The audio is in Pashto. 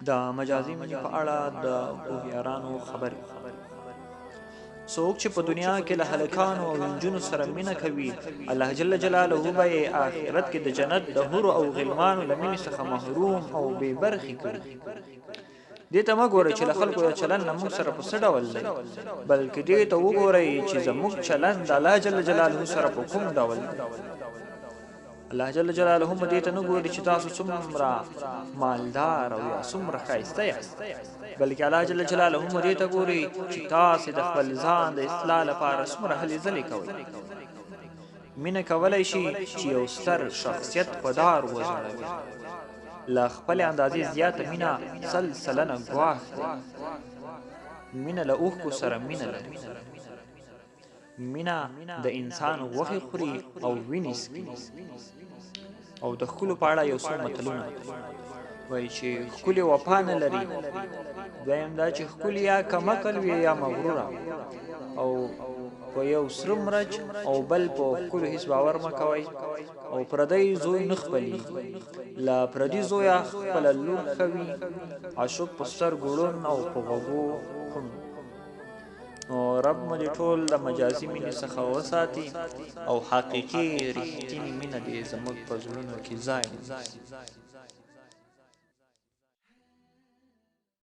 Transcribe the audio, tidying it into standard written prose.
د مجازي مینې په اړه د پوهیارانو خبرې. څوک چې په دنیا کې له هلکانو او نجونو سره مینه کوي، الله جل جلاله به یې آخرت کې د جنت د حورو او غلمانو له مینې څخه محروم او بې برخې کړي. دې ته مه ګورئ چې له خلکو د چلند نه موږ سره په څه ډول دی، بلکې دې ته وګورئ چې زموږ چلند د الله جل جلاله سره په کوم ډول دی. الله جل جلاله دې ته نه ګوري چې تاسو څومره مالدار او یا څومره ښایسته یاست، بلکې الله جل جلاله دې ته ګوري چې تاسو د خپل ځان د اصلاح لپاره څومره هلې ځلې کوئ. مینه کولی شي چې یو ستر شخصیت په دار وځړوي. له خپل اندازې زیاته مینه 100 سلنه ګواښ دی. مینه له اوښکو سره مینه لري. مینه د انسان غوښې خوري او وینې څښي. او د ښکلو په اړه یو څو متلونه وایي چې ښکلې وفا نه لري. دویم دا چې ښکلې یا کمعقل وي یا مغروره. او په یو سره مرچ او بل په ښکلو هېڅ باور مه کوئ. او پردی زوی نه خپلېږي. له پردي زویه خپله لور ښه وي. عاشق په سترګو ړوند او په غوږو خڼ. نو رب مو دې ټول د مجازي مینې څخه وساتي او حقیقي رښتینې مینه دې زموږ په زړونو کې ځای ونیسي.